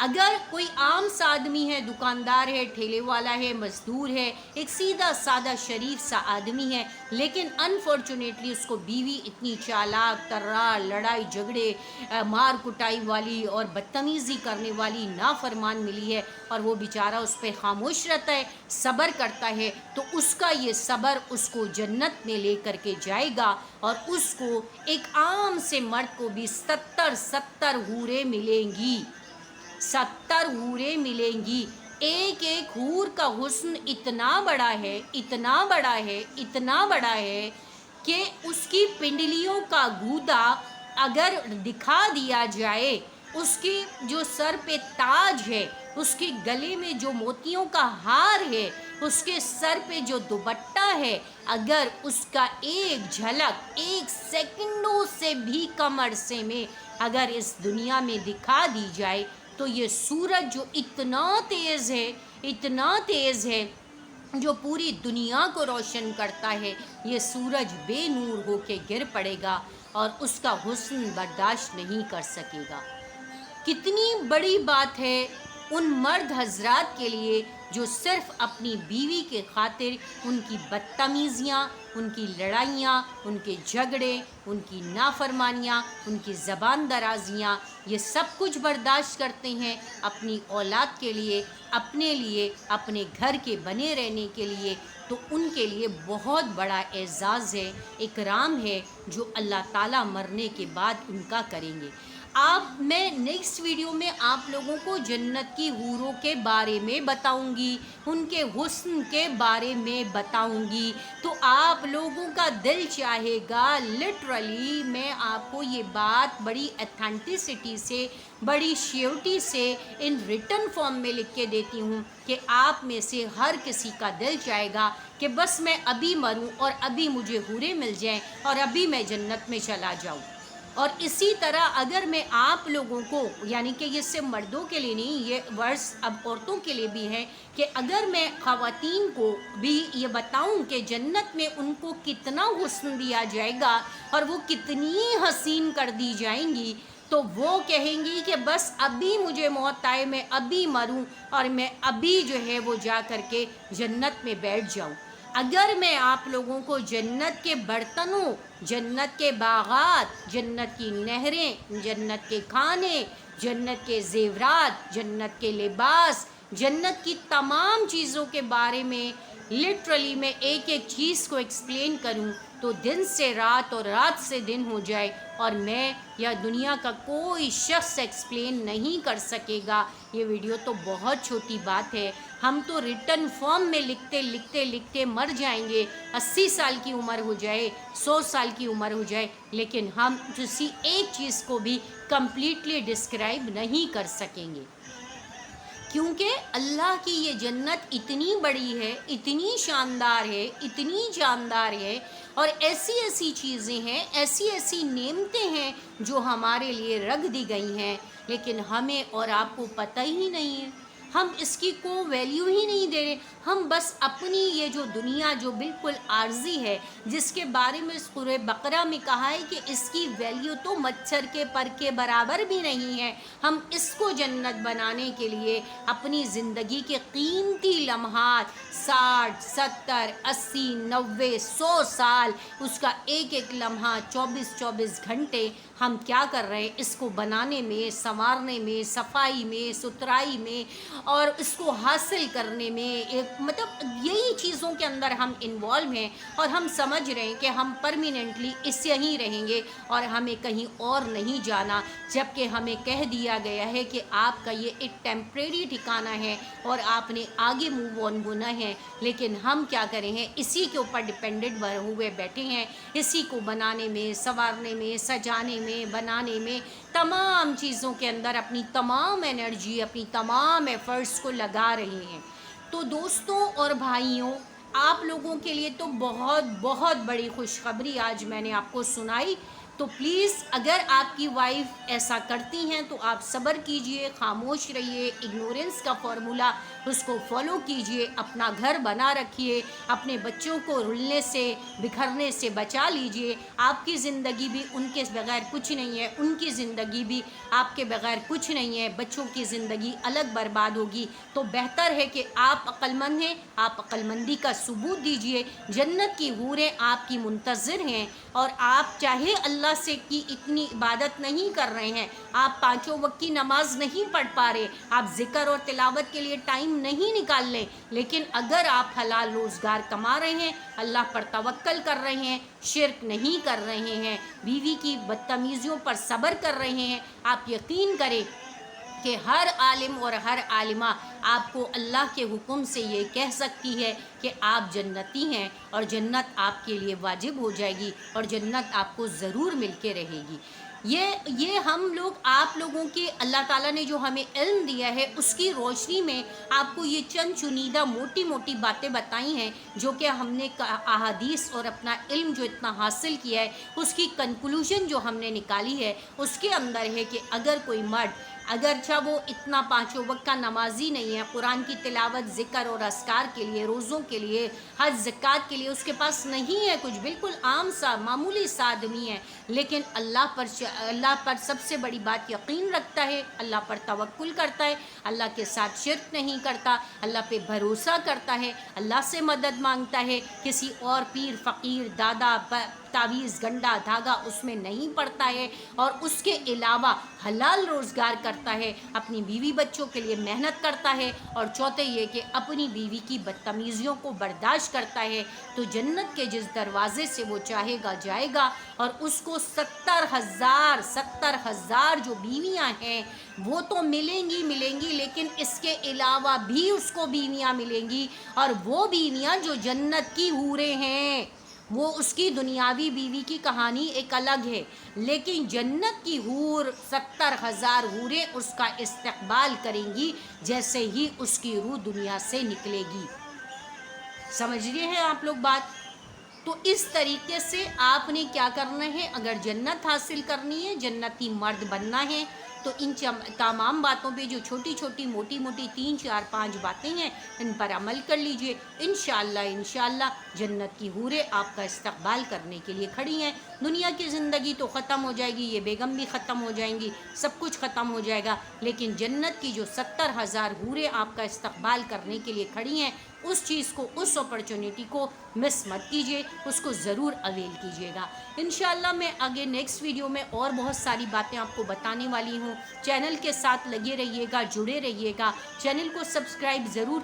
اگر کوئی عام سا آدمی ہے، دکاندار ہے، ٹھیلے والا ہے، مزدور ہے، ایک سیدھا سادہ شریف سا آدمی ہے، لیکن انفارچونیٹلی اس کو بیوی اتنی چالاک، ترار، لڑائی جھگڑے، مار کٹائی والی اور بدتمیزی کرنے والی نافرمان ملی ہے، اور وہ بیچارہ اس پہ خاموش رہتا ہے، صبر کرتا ہے، تو اس کا یہ صبر اس کو جنت میں لے کر کے جائے گا، اور اس کو ایک عام سے مرد کو بھی 70 حوریں ملیں گی، 70 حوریں ملیں گی۔ ایک ایک حور کا حسن اتنا بڑا ہے، اتنا بڑا ہے، اتنا بڑا ہے کہ اس کی پنڈلیوں کا گودا اگر دکھا دیا جائے، اس کی جو سر پہ تاج ہے، اس کے گلے میں جو موتیوں کا ہار ہے، اس کے سر پہ جو دوپٹہ ہے، اگر اس کا ایک جھلک ایک سیکنڈوں سے بھی کم عرصے میں اگر اس دنیا میں دکھا دی جائے، تو یہ سورج جو اتنا تیز ہے، اتنا تیز ہے، جو پوری دنیا کو روشن کرتا ہے، یہ سورج بے نور ہو کے گر پڑے گا اور اس کا حسن برداشت نہیں کر سکے گا۔ کتنی بڑی بات ہے ان مرد حضرات کے لیے جو صرف اپنی بیوی کے خاطر ان کی بدتمیزیاں، ان کی لڑائیاں، ان کے جھگڑے، ان کی نافرمانیاں، ان کی زبان درازیاں، یہ سب کچھ برداشت کرتے ہیں اپنی اولاد کے لیے، اپنے گھر کے بنے رہنے کے لیے، تو ان کے لیے بہت بڑا اعزاز ہے، اکرام ہے، جو اللہ تعالیٰ مرنے کے بعد ان کا کریں گے۔ میں نیکسٹ ویڈیو میں آپ لوگوں کو جنت کی حوروں کے بارے میں بتاؤں گی، ان کے حسن کے بارے میں بتاؤں گی، تو آپ لوگوں کا دل چاہے گا لٹرلی میں آپ کو یہ بات بڑی ایتھینٹسٹی سے، بڑی شیورٹی سے ان ریٹن فارم میں لکھ کے دیتی ہوں کہ آپ میں سے ہر کسی کا دل چاہے گا کہ بس میں ابھی مروں اور ابھی مجھے حوریں مل جائیں اور ابھی میں جنت میں چلا جاؤں۔ اور اسی طرح اگر میں آپ لوگوں کو، یعنی کہ یہ صرف مردوں کے لیے نہیں، یہ ورس اب عورتوں کے لیے بھی ہے، کہ اگر میں خواتین کو بھی یہ بتاؤں کہ جنت میں ان کو کتنا حسن دیا جائے گا اور وہ کتنی حسین کر دی جائیں گی، تو وہ کہیں گی کہ بس ابھی مجھے موت آئے، میں ابھی مروں اور میں ابھی جو ہے وہ جا کر کے جنت میں بیٹھ جاؤں۔ اگر میں آپ لوگوں کو جنت کے برتنوں، جنت کے باغات، جنت کی نہریں، جنت کے کھانے، جنت کے زیورات، جنت کے لباس، جنت کی تمام چیزوں کے بارے میں لٹرلی میں ایک ایک چیز کو ایکسپلین کروں تو دن سے رات اور رات سے دن ہو جائے، اور میں یا دنیا کا کوئی شخص ایکسپلین نہیں کر سکے گا۔ یہ ویڈیو تو بہت چھوٹی بات ہے، ہم تو ریٹن فارم میں لکھتے لکھتے لکھتے مر جائیں گے، 80 سال کی عمر ہو جائے، 100 سال کی عمر ہو جائے، لیکن ہم کسی ایک چیز کو بھی کمپلیٹلی ڈسکرائب نہیں کر سکیں گے، کیونکہ اللہ کی یہ جنت اتنی بڑی ہے، اتنی شاندار ہے، اتنی جاندار ہے، اور ایسی ایسی چیزیں ہیں، ایسی ایسی نعمتیں ہیں جو ہمارے لیے رکھ دی گئی ہیں، لیکن ہمیں اور آپ کو پتہ ہی نہیں ہے، ہم اس کی کو ویلیو ہی نہیں دے رہے، ہم بس اپنی یہ جو دنیا جو بالکل عارضی ہے، جس کے بارے میں سورہ بقرہ میں کہا ہے کہ اس کی ویلیو تو مچھر کے پر کے برابر بھی نہیں ہے، ہم اس کو جنت بنانے کے لیے اپنی زندگی کے قیمتی لمحات 60 70 80 90 100 سال، اس کا ایک ایک لمحہ 24 گھنٹے ہم کیا کر رہے ہیں، اس کو بنانے میں، سنوارنے میں، صفائی میں، ستھرائی میں، اور اس کو حاصل کرنے میں، مطلب یہی چیزوں کے اندر ہم انوالو ہیں، اور ہم سمجھ رہے ہیں کہ ہم پرمیننٹلی اس یہیں رہیں گے اور ہمیں کہیں اور نہیں جانا، جبکہ ہمیں کہہ دیا گیا ہے کہ آپ کا یہ ایک ٹیمپریری ٹھکانہ ہے اور آپ نے آگے موو آن ہونا ہے، لیکن ہم کیا کریں ہیں، اسی کے اوپر ڈیپینڈنٹ ہوئے بیٹھے ہیں، اسی کو بنانے میں، سنوارنے میں، سجانے میں، بنانے میں، تمام چیزوں کے اندر اپنی تمام انرجی، اپنی تمام ایفرٹس کو لگا رہے ہیں۔ تو دوستوں اور بھائیوں، آپ لوگوں کے لیے تو بہت بہت بڑی خوشخبری آج میں نے آپ کو سنائی، تو پلیز اگر آپ کی وائف ایسا کرتی ہیں تو آپ صبر کیجئے، خاموش رہیے، اگنورنس کا فارمولا اس کو فالو کیجئے، اپنا گھر بنا رکھیے، اپنے بچوں کو رلنے سے بکھرنے سے بچا لیجئے۔ آپ کی زندگی بھی ان کے بغیر کچھ نہیں ہے، ان کی زندگی بھی آپ کے بغیر کچھ نہیں ہے، بچوں کی زندگی الگ برباد ہوگی۔ تو بہتر ہے کہ آپ عقل مند ہیں، آپ عقل مندی کا ثبوت دیجئے۔ جنت کی حوریں آپ کی منتظر ہیں، اور آپ چاہے اللہ سے کی اتنی عبادت نہیں کر رہے ہیں، آپ 5 وقت کی نماز نہیں پڑھ پا رہے، آپ ذکر اور تلاوت کے لیے ٹائم نہیں نکال لیں، لیکن اگر آپ حلال روزگار کما رہے ہیں، اللہ پر توکل کر رہے ہیں، شرک نہیں کر رہے ہیں، بیوی کی بدتمیزیوں پر صبر کر رہے ہیں، آپ یقین کریں کہ ہر عالم اور ہر عالمہ آپ کو اللہ کے حکم سے یہ کہہ سکتی ہے کہ آپ جنتی ہیں، اور جنت آپ کے لیے واجب ہو جائے گی، اور جنت آپ کو ضرور مل کے رہے گی۔ یہ ہم لوگ آپ لوگوں کے اللہ تعالیٰ نے جو ہمیں علم دیا ہے اس کی روشنی میں آپ کو یہ چند چنیدہ موٹی موٹی باتیں بتائی ہیں، جو کہ ہم نے احادیث اور اپنا علم جو اتنا حاصل کیا ہے اس کی کنکلوژن جو ہم نے نکالی ہے اس کے اندر ہے کہ اگر کوئی مرد اگرچہ وہ اتنا 5 وقت کا نمازی نہیں ہے، قرآن کی تلاوت، ذکر اور اذکار کے لیے، روزوں کے لیے، حج زکوٰۃ کے لیے اس کے پاس نہیں ہے کچھ، بالکل عام سا معمولی سا آدمی ہے، لیکن اللہ پر سب سے بڑی بات یقین رکھتا ہے، اللہ پر توکل کرتا ہے، اللہ کے ساتھ شرک نہیں کرتا، اللہ پہ بھروسہ کرتا ہے، اللہ سے مدد مانگتا ہے، کسی اور پیر فقیر دادا تعویذ گنڈا دھاگا اس میں نہیں پڑتا ہے، اور اس کے علاوہ حلال روزگار کرتا ہے، اپنی بیوی بچوں کے لیے محنت کرتا ہے، اور چوتھے یہ کہ اپنی بیوی کی بدتمیزیوں کو برداشت کرتا ہے، تو جنت کے جس دروازے سے وہ چاہے گا جائے گا، اور اس کو 70,000 جو بیویاں ہیں وہ تو ملیں گی، لیکن اس کے علاوہ بھی اس کو بیویاں ملیں گی، اور وہ بیویاں جو جنت کی حوریں ہیں، وہ اس کی دنیاوی بیوی کی کہانی ایک الگ ہے، لیکن جنت کی حور 70,000 حوریں اس کا استقبال کریں گی جیسے ہی اس کی روح دنیا سے نکلے گی۔ سمجھ رہے ہیں آپ لوگ بات؟ تو اس طریقے سے آپ نے کیا کرنا ہے، اگر جنت حاصل کرنی ہے، جنتی مرد بننا ہے، تو ان تمام باتوں پہ جو چھوٹی چھوٹی موٹی موٹی 3 4 5 باتیں ہیں ان پر عمل کر لیجئے، انشاءاللہ جنت کی حوریں آپ کا استقبال کرنے کے لیے کھڑی ہیں۔ دنیا کی زندگی تو ختم ہو جائے گی، یہ بیگم بھی ختم ہو جائیں گی، سب کچھ ختم ہو جائے گا، لیکن جنت کی جو 70,000 حوریں آپ کا استقبال کرنے کے لیے کھڑی ہیں، اس چیز کو، اس اپرچونٹی کو مس مت کیجیے، اس کو ضرور اویل کیجیے گا۔ انشاءاللہ میں آگے نیکسٹ ویڈیو میں اور بہت ساری باتیں آپ کو بتانے والی ہوں، چینل کے ساتھ لگے رہیے گا، جڑے رہیے گا، چینل کو سبسکرائب ضرور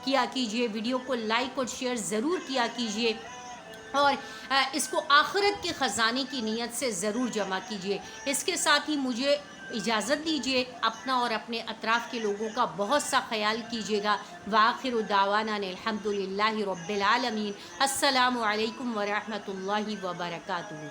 کیا کیجیے، ویڈیو کو لائک اور شیئر ضرور کیا کیجیے، اور اس کو آخرت کے خزانے کی نیت سے ضرور جمع کیجیے۔ اس کے ساتھ ہی مجھے اجازت دیجیے، اپنا اور اپنے اطراف کے لوگوں کا بہت سا خیال کیجیے گا۔ وآخر دعوانا الحمدللہ رب العالمین۔ السلام علیکم ورحمۃ اللہ وبرکاتہ۔